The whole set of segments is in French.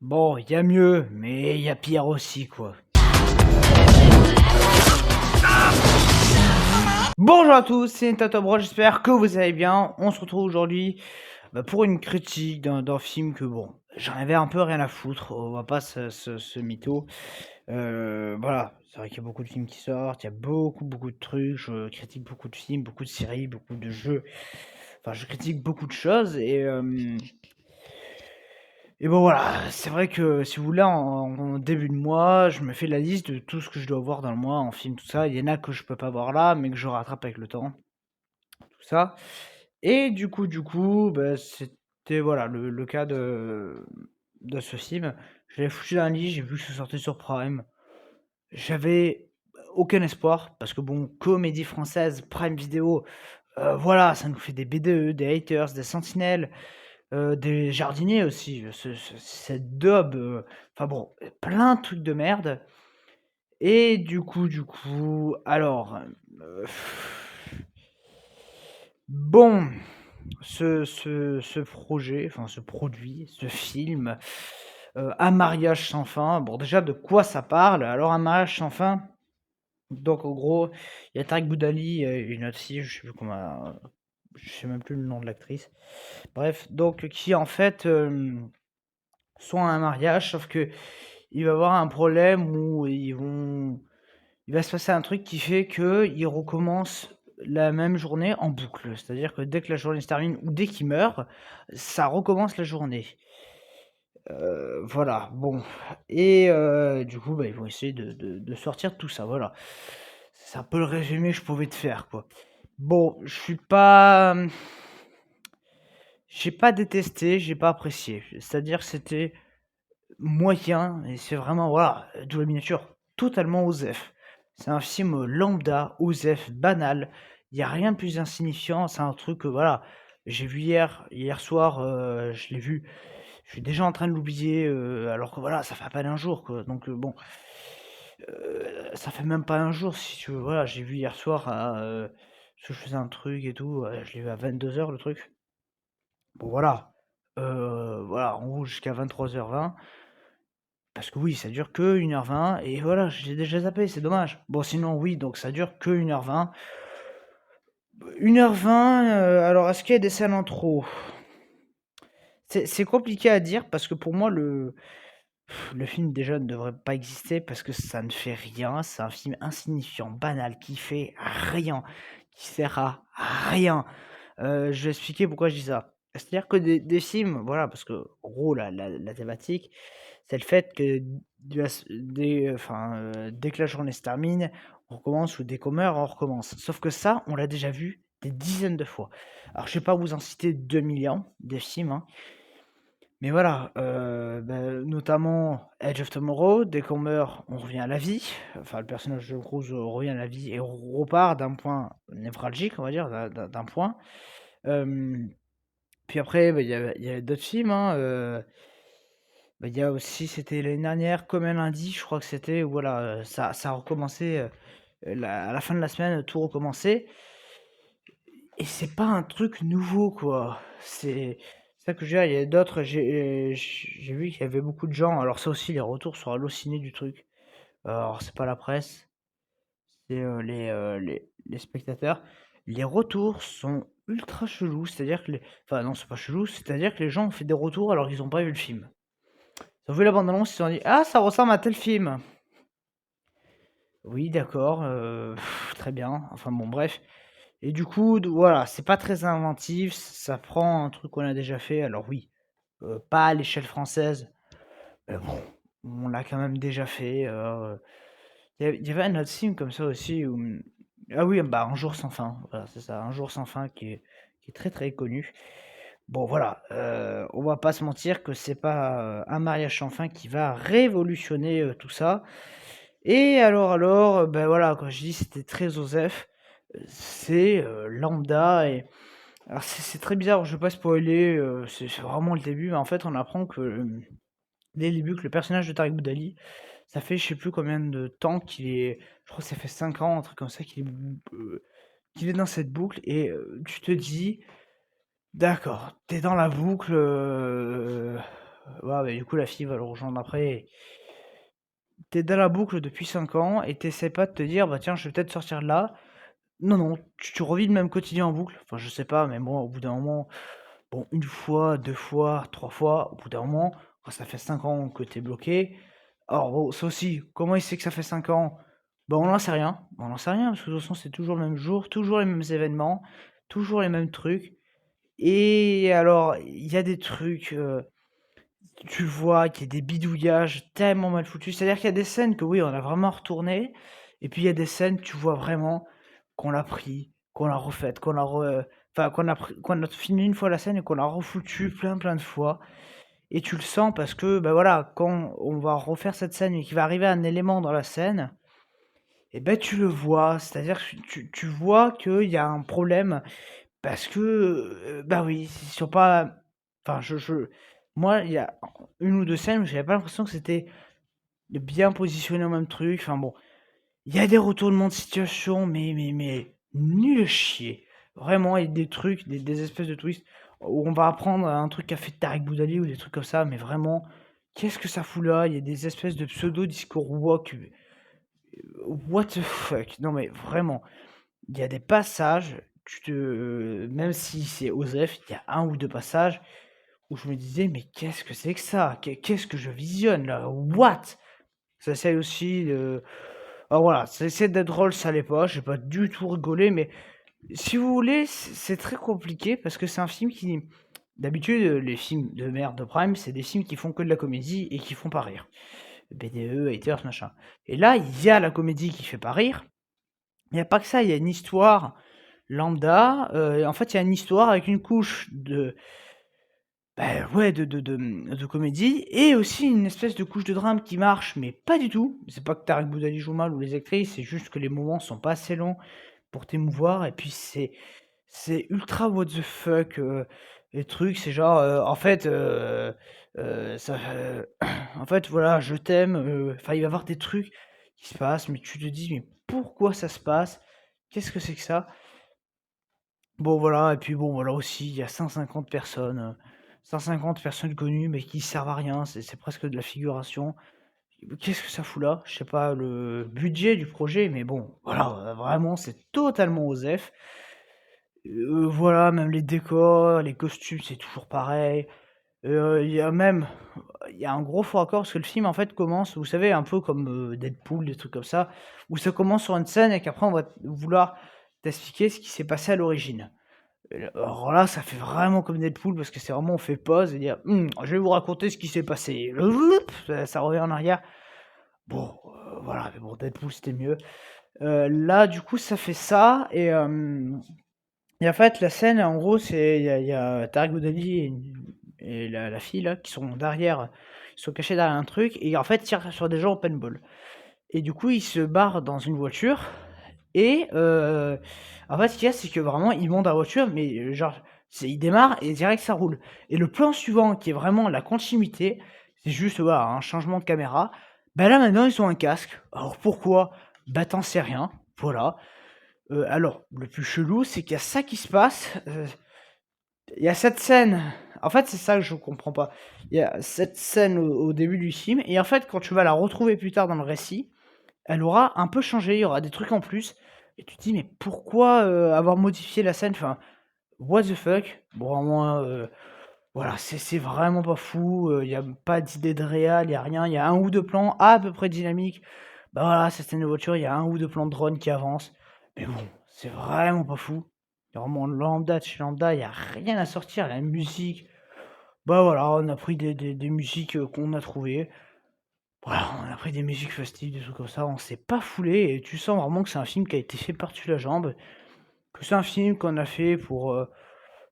Bon, il y a mieux, mais il y a pire aussi, quoi. Bonjour à tous, c'est Tatobro, j'espère que vous allez bien. On se retrouve aujourd'hui pour une critique d'un film que, bon, j'en avais un peu rien à foutre, on va pas se mytho. Voilà, c'est vrai qu'il y a beaucoup de films qui sortent, il y a beaucoup de trucs, je critique beaucoup de films, beaucoup de séries, beaucoup de jeux. Enfin, je critique beaucoup de choses et bon voilà, c'est vrai que si vous voulez, en début de mois, je me fais la liste de tout ce que je dois voir dans le mois en film, tout ça. Il y en a que je peux pas voir là, mais que je rattrape avec le temps, tout ça. Et bah, c'était voilà le cas de ce film. Je l'ai foutu dans un lit, j'ai vu que ça sortait sur Prime. J'avais aucun espoir, parce que bon, comédie française, Prime Video, voilà, ça nous fait des BDE, des haters, des sentinelles. Des jardiniers aussi, cette daube, enfin bon, plein de trucs de merde et alors, bon, ce projet, enfin ce produit, ce film, Un mariage sans fin, bon déjà de quoi ça parle? Alors Un mariage sans fin, donc en gros, il y a Tariq Boudali et une autre fille, je sais même plus le nom de l'actrice. Bref, donc qui en fait, sont à un mariage, sauf que il va y avoir un problème où il va se passer un truc qui fait qu'ils recommencent la même journée en boucle. C'est-à-dire que dès que la journée se termine ou dès qu'il meurt, ça recommence la journée. Voilà, bon. Et du coup, bah, ils vont essayer de sortir de tout ça, voilà. C'est un peu le résumé que je pouvais te faire, quoi. Bon, j'ai pas détesté, j'ai pas apprécié. C'est-à-dire que c'était moyen, et c'est vraiment, voilà, d'où la miniature, totalement osef. C'est un film lambda, osef, banal. Il y a rien de plus insignifiant. C'est un truc que, voilà, j'ai vu hier soir, je l'ai vu. Je suis déjà en train de l'oublier, alors que voilà, ça fait à peine un jour, quoi. Donc bon, ça fait même pas un jour, si tu veux. Voilà, j'ai vu hier soir, parce que je faisais un truc et tout. Je l'ai vu à 22h le truc. Bon voilà, voilà, en gros jusqu'à 23h20. Parce que oui, ça dure que 1h20 et voilà, j'ai déjà zappé, c'est dommage. Bon sinon oui, donc ça dure que 1h20. 1h20, alors est-ce qu'il y a des scènes en trop? C'est compliqué à dire parce que pour moi le film déjà ne devrait pas exister parce que ça ne fait rien, c'est un film insignifiant, banal, qui fait rien, qui sert à rien. Je vais expliquer pourquoi je dis ça. C'est-à-dire que des films, voilà, parce que en gros la thématique, c'est le fait que dès que la journée se termine, on recommence ou dès qu'on meurt, on recommence. Sauf que ça, on l'a déjà vu des dizaines de fois. Alors je vais pas vous en citer 2 millions des films, hein, mais voilà, notamment Edge of Tomorrow, dès qu'on meurt, on revient à la vie. Enfin, le personnage de Cruise revient à la vie et repart d'un point névralgique, on va dire, d'un point. Puis après, il y a d'autres films, hein, il y a aussi, c'était l'année dernière, Comme un lundi, je crois que c'était, où voilà, ça a recommencé, à la fin de la semaine, tout recommençait. Et c'est pas un truc nouveau, quoi. C'est ça que j'ai. Il y a d'autres, j'ai vu qu'il y avait beaucoup de gens. Alors, ça aussi, les retours sur Allociné du truc. Alors, c'est pas la presse, c'est les spectateurs. Les retours sont ultra chelous. C'est-à-dire que enfin, non, c'est pas chelou. C'est-à-dire que les gens ont fait des retours alors qu'ils ont pas vu le film. Ils ont vu la bande-annonce, ils se sont dit: «Ah, ça ressemble à tel film». Oui, d'accord, très bien. Enfin bon, bref. Et du coup, voilà, c'est pas très inventif, ça prend un truc qu'on a déjà fait. Alors oui, pas à l'échelle française, mais bon, on l'a quand même déjà fait. Il y avait un autre film comme ça aussi où, ah oui, bah Un jour sans fin. Voilà, c'est ça, Un jour sans fin qui est très très connu. Bon voilà, on va pas se mentir que c'est pas Un mariage sans fin qui va révolutionner tout ça. Et alors, ben voilà, quand je dis c'était très osef, c'est lambda. Et alors c'est très bizarre, je vais pas spoiler, c'est vraiment le début, mais en fait on apprend que, dès le début, que le personnage de Tariq Boudali, ça fait je sais plus combien de temps qu'il est, je crois que ça fait 5 ans, un truc comme ça, qu'il est dans cette boucle. Et tu te dis: «D'accord, t'es dans la boucle, Ouais, bah, du coup, la fille va le rejoindre après. Tu dans la boucle depuis 5 ans et tu pas de te dire: «Bah, tiens, je vais peut-être sortir de là». Non, non, tu revis le même quotidien en boucle. Enfin, je sais pas, mais moi, au bout d'un moment, bon, une fois, 2 fois, 3 fois, au bout d'un moment, quand ça fait 5 ans que tu es bloqué, alors bon, ça aussi, comment il sait que ça fait 5 ans? Bah, on n'en sait rien. On n'en sait rien parce que de toute façon, c'est toujours le même jour, toujours les mêmes événements, toujours les mêmes trucs et alors, il y a des trucs, tu vois qu'il y a des bidouillages tellement mal foutus. C'est-à-dire qu'il y a des scènes que oui, on a vraiment retourné et puis il y a des scènes, tu vois vraiment qu'on l'a pris, qu'on l'a refaite, qu'on l'a enfin qu'on a filmé une fois la scène et qu'on l'a refoutu plein, plein de fois et tu le sens parce que, bah, voilà, quand on va refaire cette scène et qu'il va arriver un élément dans la scène et ben tu le vois. C'est-à-dire que tu vois qu'il y a un problème parce que, bah, oui, ils sont pas enfin je moi, il y a une ou 2 scènes où j'avais pas l'impression que c'était bien positionné au même truc. Enfin bon, il y a des retournements de situation, mais nul à chier. Vraiment, il y a des trucs, des espèces de twists où on va apprendre un truc qu'a fait Tarek Boudali ou des trucs comme ça, mais vraiment, qu'est-ce que ça fout là? Il y a des espèces de pseudo discours woke, what the fuck? Non mais vraiment, il y a des passages, même si c'est OSEF, il y a un ou 2 passages où je me disais: «Mais qu'est-ce que c'est que ça? Qu'est-ce que je visionne là? What?» Ça essaye aussi de alors voilà, ça essaie d'être drôle, ça l'est pas, j'ai pas du tout rigolé, mais si vous voulez, c'est très compliqué parce que c'est un film qui d'habitude, les films de merde de Prime, c'est des films qui font que de la comédie et qui font pas rire. BDE, haters, machin et là, il y a la comédie qui fait pas rire, il y a pas que ça, il y a une histoire lambda, en fait, il y a une histoire avec une couche de bah, ouais, de comédie et aussi une espèce de couche de drame qui marche, mais pas du tout. C'est pas que Tarek Boudali joue mal ou les actrices, c'est juste que les moments sont pas assez longs pour t'émouvoir et puis c'est ultra what the fuck, les trucs, c'est genre, ça en fait, voilà, je t'aime, enfin, il va y avoir des trucs qui se passent, mais tu te dis: «Mais pourquoi ça se passe? Qu'est-ce que c'est que ça?» Bon voilà et puis bon voilà aussi, il y a 150 personnes, 150 personnes connues mais qui servent à rien, c'est presque de la figuration. Qu'est-ce que ça fout là? Je sais pas le budget du projet, mais bon, voilà, vraiment c'est totalement OSEF. Voilà, même les décors, les costumes, c'est toujours pareil. Il y a un gros faux raccord parce que le film en fait commence, vous savez un peu comme, Deadpool, des trucs comme ça, où ça commence sur une scène et qu'après on va vouloir t'expliquer ce qui s'est passé à l'origine. Alors là, ça fait vraiment comme Deadpool parce que c'est vraiment on fait pause et dire: je vais vous raconter ce qui s'est passé». Ça revient en arrière. Bon, voilà, mais bon, Deadpool, c'était mieux. Là, du coup, ça fait ça et en fait, la scène, en gros, c'est il y a Tarek Boudali et la fille là qui sont derrière, ils sont cachés derrière un truc et en fait, ils tirent sur des gens au paintball et du coup, ils se barrent dans une voiture et en fait, ce qu'il y a, c'est que vraiment, ils montent dans la voiture, mais genre, ils démarrent et direct ça roule et le plan suivant, qui est vraiment la continuité, c'est juste, voilà, un changement de caméra. Bah, là, maintenant, ils ont un casque. Alors pourquoi? Bah, tu sais rien, voilà. Alors, le plus chelou, c'est qu'il y a ça qui se passe, il y a cette scène en fait, c'est ça que je comprends pas. Il y a cette scène au début du film et en fait, quand tu vas la retrouver plus tard dans le récit, elle aura un peu changé, il y aura des trucs en plus et tu te dis: «Mais pourquoi, avoir modifié la scène?» Enfin, what the fuck? Bon, moi, voilà, c'est vraiment pas fou, il y a pas d'idée de réal, il y a rien. Il y a un ou 2 plans à peu près dynamiques. Bah, voilà, cette scène de voiture, il y a un ou 2 plans de drone qui avancent. Mais bon, c'est vraiment pas fou. C'est vraiment lambda de chez lambda, il y a rien à sortir. La musique, bah, voilà, on a pris des musiques, qu'on a trouvées. Voilà, on a pris des musiques festives, des trucs comme ça, on s'est pas foulé et tu sens vraiment que c'est un film qui a été fait par-dessus la jambe, que c'est un film qu'on a fait pour,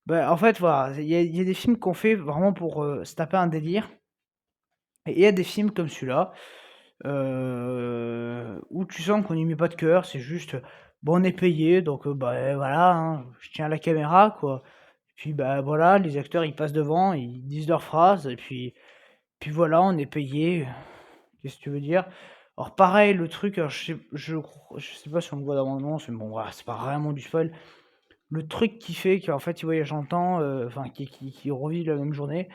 bah, en fait, voilà, il y a des films qu'on fait vraiment pour, se taper un délire et il y a des films comme celui-là, où tu sens qu'on n'y met pas de cœur, c'est juste, bon, on est payé donc bah, voilà, hein, je tiens la caméra, quoi. Et puis, bah, voilà, les acteurs, ils passent devant, ils disent leurs phrases et puis voilà, on est payé. Qu'est-ce que tu veux dire? Alors pareil, le truc, alors je sais pas si on le voit dans mon annonce, mais bon, voilà, c'est pas vraiment du spoil. Le truc qui fait qu'en fait, il voyage en temps, enfin qui revit la même journée,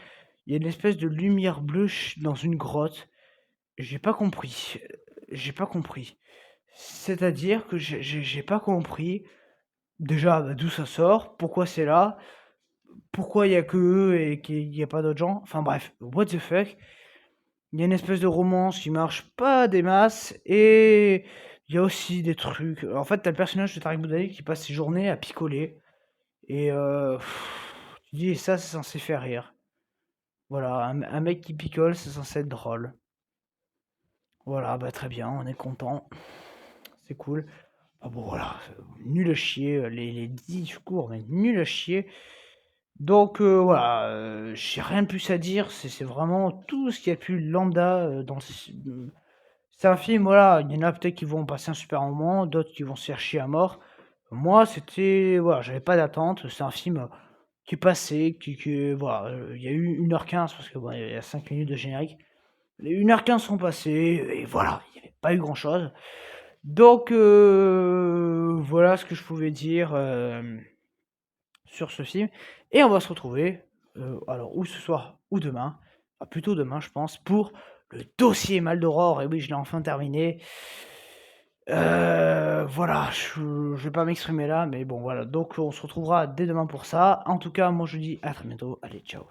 il y a une espèce de lumière bleue dans une grotte. J'ai pas compris, j'ai pas compris. C'est-à-dire que j'ai pas compris, déjà, bah, d'où ça sort, pourquoi c'est là, pourquoi il y a que eux et qu'il y a pas d'autres gens. Enfin bref, what the fuck? Il y a une espèce de romance qui marche pas des masses et il y a aussi des trucs. En fait, tu le personnage de Tariq Boudali qui passe ses journées à picoler et tu dis: «Ça, c'est censé faire rire». Voilà, un mec qui picole, c'est censé être drôle. Voilà, bah, très bien, on est content, c'est cool. Ah bon voilà, nul à chier, les discours, mais nul à chier. Donc voilà, j'ai rien de plus à dire, c'est vraiment tout ce qu'il y a de plus lambda, dans ce c'est un film, voilà, il y en a peut-être qui vont passer un super moment, d'autres qui vont se faire chier à mort. Moi, c'était voilà, j'avais pas d'attente, c'est un film, qui est passé, qui voilà, il y a eu 1h15 parce que bon, il y a 5 minutes de générique. Les 1h15 sont passées et voilà, il y avait pas eu grand chose. Donc voilà ce que je pouvais dire, sur ce film et on va se retrouver, alors ou ce soir ou demain, enfin plutôt demain je pense, pour le dossier Mal d'Aurore et oui, je l'ai enfin terminé. Voilà, je vais pas m'exprimer là, mais bon voilà, donc on se retrouvera dès demain pour ça. En tout cas, moi je dis à très bientôt. Allez, ciao.